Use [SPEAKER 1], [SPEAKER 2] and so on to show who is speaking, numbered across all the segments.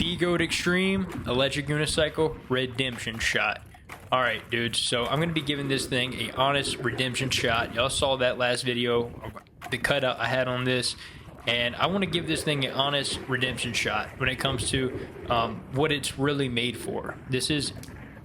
[SPEAKER 1] BEGODE Extreme Electric Unicycle Redemption Shot. Alright dudes, so I'm going to be giving this thing a honest redemption shot. Y'all saw that last video, the cutout I had on this, and I want to give this thing an honest redemption shot when it comes to what it's really made for. This is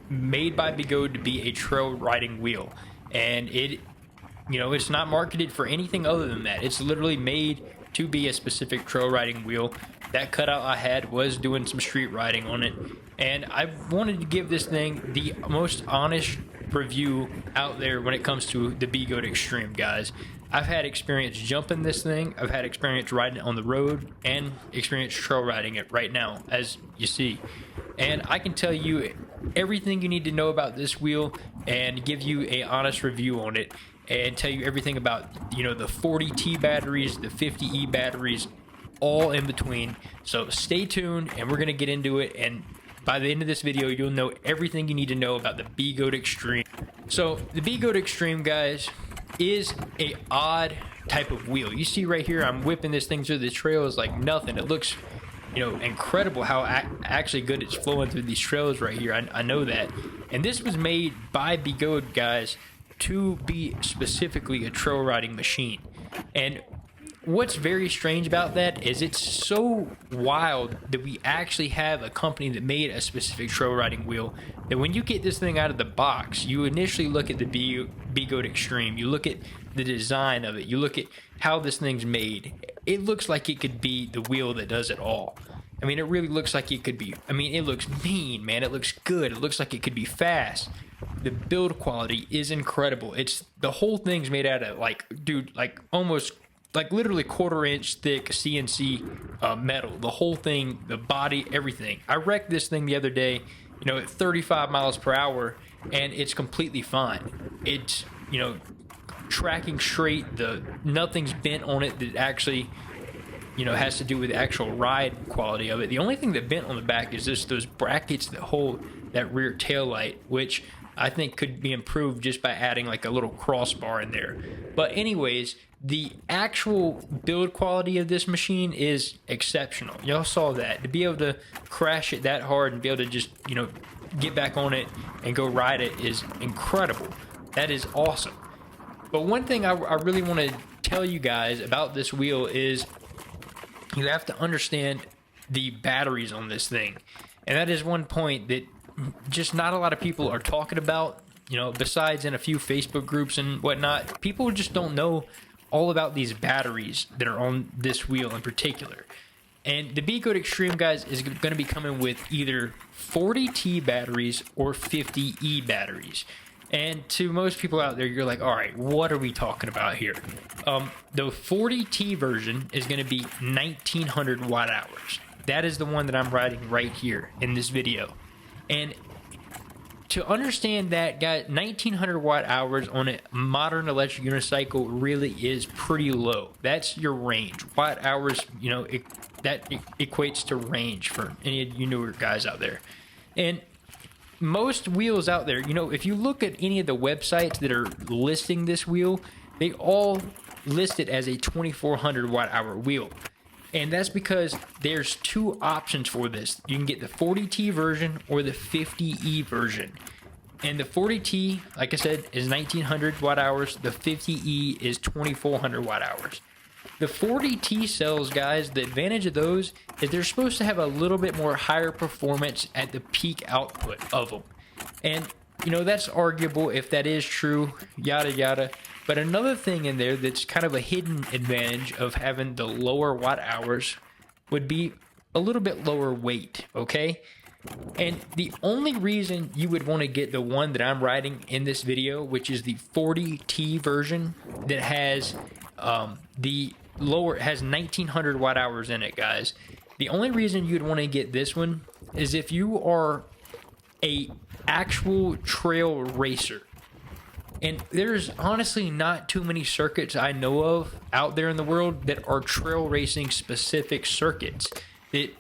[SPEAKER 1] made by BEGODE to be a trail riding wheel, and it's not marketed for anything other than that. It's literally made to be a specific trail riding wheel. That cutout I had was doing some street riding on it, and I wanted to give this thing the most honest review out there when it comes to the BEGODE Extreme, guys. I've had experience jumping this thing, I've had experience riding it on the road, and experience trail riding it right now, as you see. And I can tell you everything you need to know about this wheel and give you a honest review on it, and tell you everything about, the 40T batteries, the 50E batteries, all in between. So stay tuned, and we're going to get into it, and by the end of this video, you'll know everything you need to know about the BEGODE Extreme. So the BEGODE Extreme, guys, is a odd type of wheel. You see right here, I'm whipping this thing through the trails like nothing. It looks, incredible how actually good it's flowing through these trails right here. I know that. And this was made by BEGODE, guys, to be specifically a trail riding machine. And what's very strange about that is it's so wild that we actually have a company that made a specific trail riding wheel, that when you get this thing out of the box, you initially look at the BEGODE Extreme, you look at the design of it, you look at how this thing's made. It looks like it could be the wheel that does it all. I mean, it really looks like it could be. I mean, it looks mean, man. It looks good. It looks like it could be fast. The build quality is incredible. The whole thing's made out of almost literally 1/4 inch thick CNC metal. The whole thing, the body, everything. I wrecked this thing the other day, at 35 miles per hour, and it's completely fine. It's, tracking straight. Nothing's bent on it that actually, has to do with the actual ride quality of it. The only thing that bent on the back is just those brackets that hold that rear tail light, which I think could be improved just by adding like a little crossbar in there. But anyways, the actual build quality of this machine is exceptional. Y'all saw that. To be able to crash it that hard and be able to just, get back on it and go ride it is incredible. That is awesome. But one thing I really want to tell you guys about this wheel is you have to understand the batteries on this thing. And that is one point that just not a lot of people are talking about, besides in a few Facebook groups and whatnot. People just don't know all about these batteries that are on this wheel in particular. And the BEGODE Extreme, guys, is going to be coming with either 40T batteries or 50E batteries. And to most people out there, you're like, all right, what are we talking about here? The 40T version is going to be 1900 watt hours. That is the one that I'm riding right here in this video. And to understand that, guys, 1900 watt hours on a modern electric unicycle really is pretty low. That's your range. Watt hours, that equates to range for any of you newer guys out there. And most wheels out there, if you look at any of the websites that are listing this wheel, they all list it as a 2400 watt hour wheel. And that's because there's two options for this. You can get the 40T version or the 50E version. And the 40T, like I said, is 1900 watt hours. The 50E is 2400 watt hours. The 40T cells, guys, the advantage of those is they're supposed to have a little bit more higher performance at the peak output of them. And, that's arguable if that is true, yada yada. But another thing in there that's kind of a hidden advantage of having the lower watt hours would be a little bit lower weight, okay? And the only reason you would want to get the one that I'm riding in this video, which is the 40T version that has has 1900 watt hours in it, guys. The only reason you'd want to get this one is if you are a actual trail racer. And there's honestly not too many circuits I know of out there in the world that are trail racing specific circuits that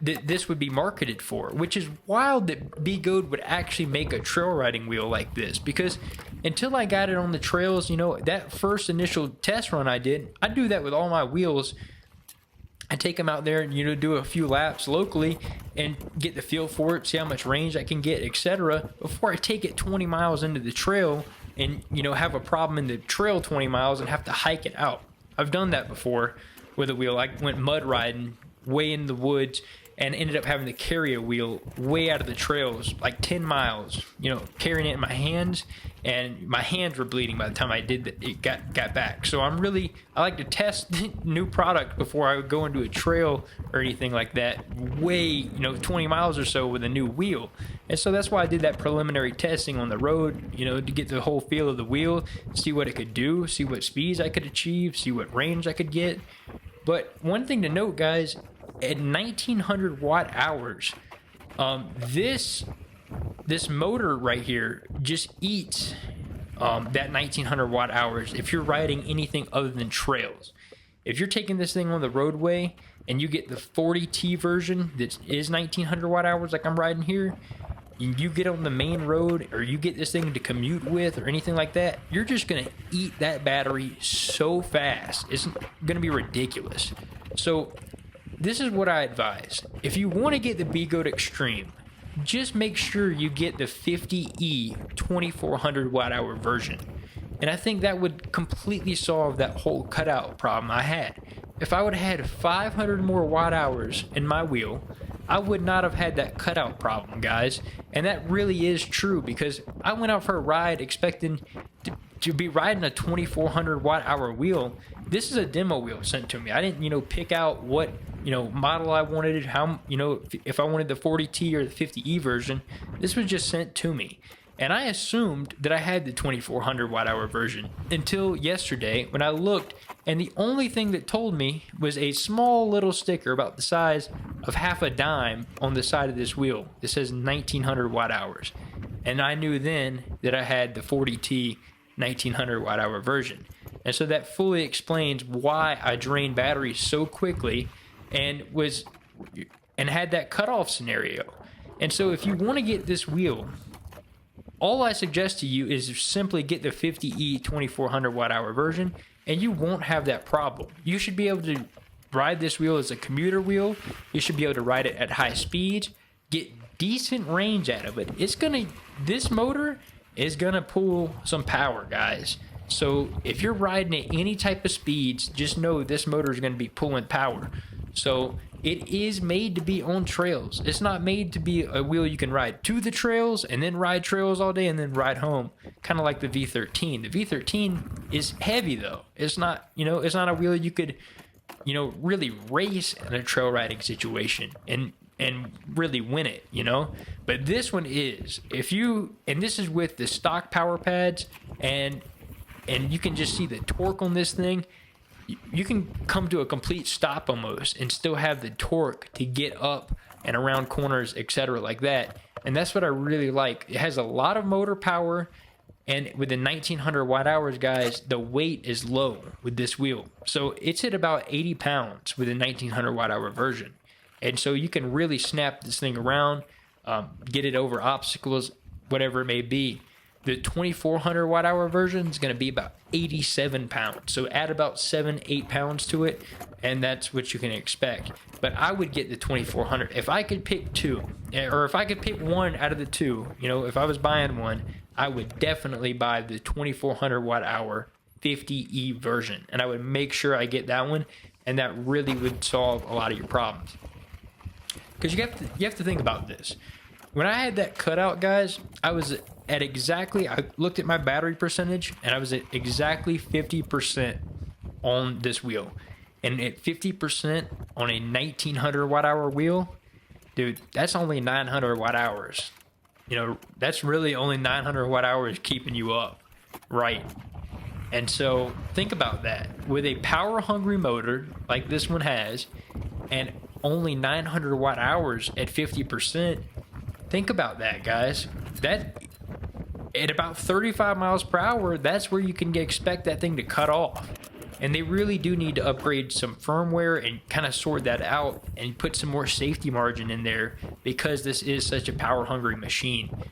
[SPEAKER 1] this would be marketed for, which is wild that BEGODE would actually make a trail riding wheel like this, because until I got it on the trails, that first initial test run I do that with all my wheels. I take them out there and, you know, do a few laps locally and get the feel for it, see how much range I can get, etc. before I take it 20 miles into the trail and, you know, have a problem in the trail 20 miles and have to hike it out. I've done that before with a wheel. I went mud riding way in the woods and ended up having to carry a wheel way out of the trails, like 10 miles, you know, carrying it in my hands, and my hands were bleeding by the time I did that. It got back. So I like to test new product before I go into a trail or anything like that, way, you know, 20 miles or so with a new wheel. And so that's why I did that preliminary testing on the road, you know, to get the whole feel of the wheel, see what it could do, see what speeds I could achieve, see what range I could get. But one thing to note, guys, at 1900 watt hours, this motor right here just eats that 1900 watt hours if you're riding anything other than trails. If you're taking this thing on the roadway and you get the 40T version that is 1900 watt hours like I'm riding here, you get on the main road or you get this thing to commute with or anything like that, you're just going to eat that battery so fast. It's going to be ridiculous. So this is what I advise. If you want to get the BEGODE Extreme, just make sure you get the 50E 2400 watt hour version. And I think that would completely solve that whole cutout problem I had. If I would have had 500 more watt hours in my wheel, I would not have had that cutout problem, guys. And that really is true, because I went out for a ride expecting to be riding a 2400 watt hour wheel. This is a demo wheel sent to me. I didn't, you know, pick out what, you know, model I wanted, how, you know, if I wanted the 40T or the 50E version. This was just sent to me. And I assumed that I had the 2400 watt hour version until yesterday when I looked, and the only thing that told me was a small little sticker about the size of half a dime on the side of this wheel that says 1900 watt hours. And I knew then that I had the 40T 1900 watt hour version. And so that fully explains why I drained batteries so quickly and had that cutoff scenario. And so if you want to get this wheel, all I suggest to you is simply get the 50E 2400 watt hour version, and you won't have that problem. You should be able to ride this wheel as a commuter wheel. You should be able to ride it at high speeds, get decent range out of it. This motor is gonna pull some power, guys. So if you're riding at any type of speeds, just know this motor is gonna be pulling power. So it is made to be on trails. It's not made to be a wheel you can ride to the trails and then ride trails all day and then ride home, kind of like the V13. The V13 is heavy though. It's not, you know, it's not a wheel you could, you know, really race in a trail riding situation and really win it, you know. But this one is, and this is with the stock power pads, and you can just see the torque on this thing. You can come to a complete stop almost and still have the torque to get up and around corners, etc., like that. And that's what I really like. It has a lot of motor power, and with the 1900 watt hours, guys, the weight is low with this wheel. So it's at about 80 pounds with a 1900 watt hour version. And so you can really snap this thing around, get it over obstacles, whatever it may be. The 2400 watt hour version is going to be about 87 pounds. So add about 7-8 pounds to it, and that's what you can expect. But I would get the 2400. If I could pick two, or if I could pick one out of the two, you know, if I was buying one, I would definitely buy the 2400 watt hour 50E version. And I would make sure I get that one, and that really would solve a lot of your problems. Because you have to think about this. When I had that cutout, guys, I looked at my battery percentage, and I was at exactly 50% on this wheel. And at 50% on a 1900 watt hour wheel, dude, that's only 900 watt hours. You know, that's really only 900 watt hours keeping you up, right? And so think about that. With a power hungry motor like this one has, and only 900 watt hours at 50%, think about that, guys. That at about 35 miles per hour, that's where you can expect that thing to cut off. And they really do need to upgrade some firmware and kind of sort that out and put some more safety margin in there, because this is such a power hungry machine.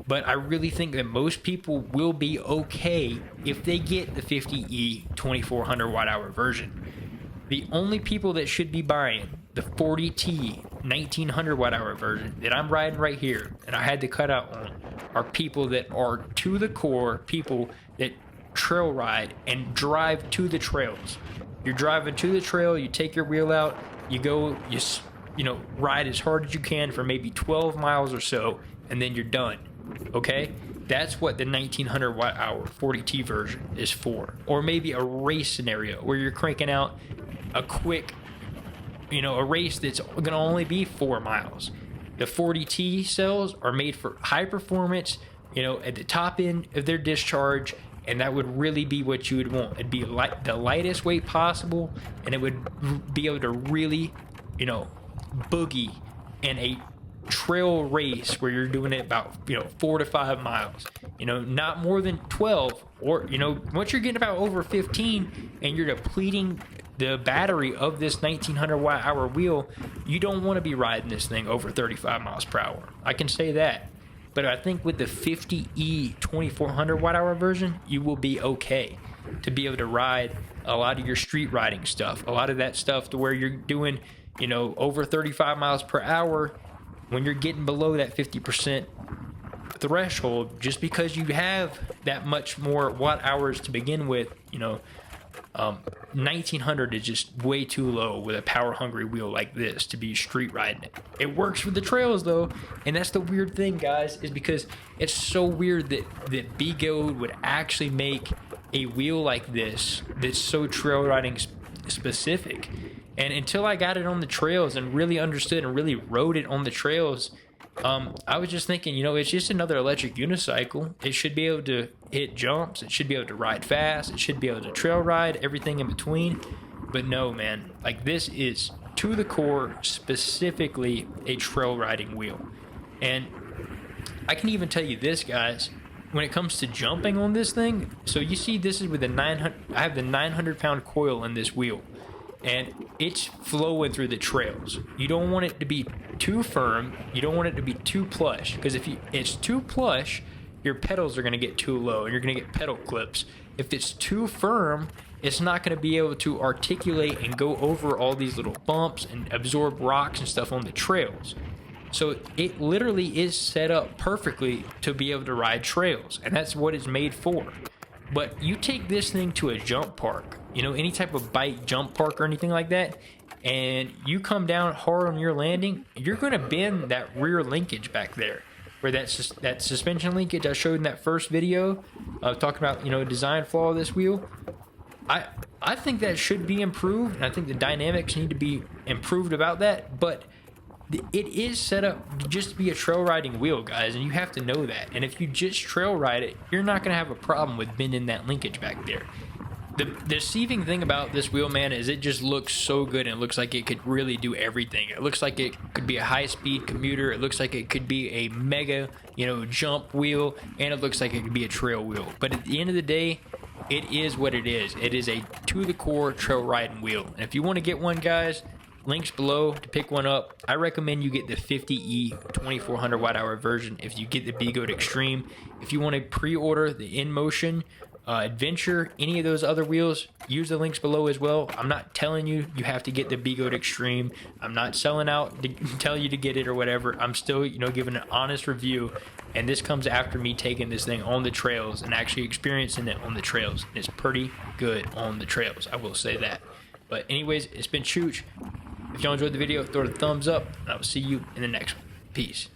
[SPEAKER 1] But I really think that most people will be okay if they get the 50E 2400 watt hour version. The only people that should be buying the 40T 1900 watt hour version that I'm riding right here, and I had the cutout on, are people that are to the core, people that trail ride and drive to the trails. You're driving to the trail, you take your wheel out, you go, you know, ride as hard as you can for maybe 12 miles or so, and then you're done. Okay? That's what the 1900 watt hour 40T version is for. Or maybe a race scenario where you're cranking out a quick, you know, a race that's going to only be 4 miles. The 40T cells are made for high performance, you know, at the top end of their discharge, and that would really be what you would want. It'd be the lightest weight possible, and it would be able to really, you know, boogie in a trail race where you're doing it about, you know, 4 to 5 miles, you know, not more than 12, or, you know, once you're getting about over 15 and you're depleting the battery of this 1900 watt hour wheel, you don't want to be riding this thing over 35 miles per hour. I can say that. But I think with the 50E 2400 watt hour version, you will be okay to be able to ride a lot of your street riding stuff, a lot of that stuff to where you're doing, you know, over 35 miles per hour. When you're getting below that 50% threshold, just because you have that much more watt hours to begin with, you know, 1900 is just way too low with a power hungry wheel like this to be street riding it. It works for the trails though, and that's the weird thing, guys, is because it's so weird that BEGODE would actually make a wheel like this that's so trail riding specific. And until I got it on the trails and really understood and really rode it on the trails, I was just thinking, you know, it's just another electric unicycle. It should be able to hit jumps. It should be able to ride fast. It should be able to trail ride, everything in between. But no, man, like this is to the core, specifically a trail riding wheel. And I can even tell you this, guys, when it comes to jumping on this thing, so you see this is with the 900, I have the 900 pound coil in this wheel. And it's flowing through the trails. You don't want it to be too firm. You don't want it to be too plush, because if it's too plush, your pedals are going to get too low and you're going to get pedal clips. If it's too firm, it's not going to be able to articulate and go over all these little bumps and absorb rocks and stuff on the trails. So it literally is set up perfectly to be able to ride trails, and that's what it's made for. But you take this thing to a jump park, you know, any type of bike jump park or anything like that, and you come down hard on your landing, you're going to bend that rear linkage back there, where that suspension linkage I showed in that first video of talking about, you know, design flaw of this wheel. I think that should be improved, and I think the dynamics need to be improved about that, but it is set up just to be a trail riding wheel, guys, and you have to know that. And if you just trail ride it, you're not going to have a problem with bending that linkage back there. The deceiving thing about this wheel, man, is it just looks so good, and it looks like it could really do everything. It looks like it could be a high-speed commuter. It looks like it could be a mega, you know, jump wheel, and it looks like it could be a trail wheel. But at the end of the day, it is what it is. It is a to-the-core trail riding wheel. And if you want to get one, guys, links below to pick one up. I recommend you get the 50E 2400 watt hour version if you get the BEGODE Extreme. If you want to pre-order the InMotion Adventure, any of those other wheels, use the links below as well. I'm not telling you have to get the BEGODE Extreme. I'm not selling out to tell you to get it or whatever. I'm still, you know, giving an honest review, and this comes after me taking this thing on the trails and actually experiencing it on the trails. It's pretty good on the trails, I will say that. But anyways, it's been Chooch. If y'all enjoyed the video, throw it a thumbs up, and I will see you in the next one. Peace.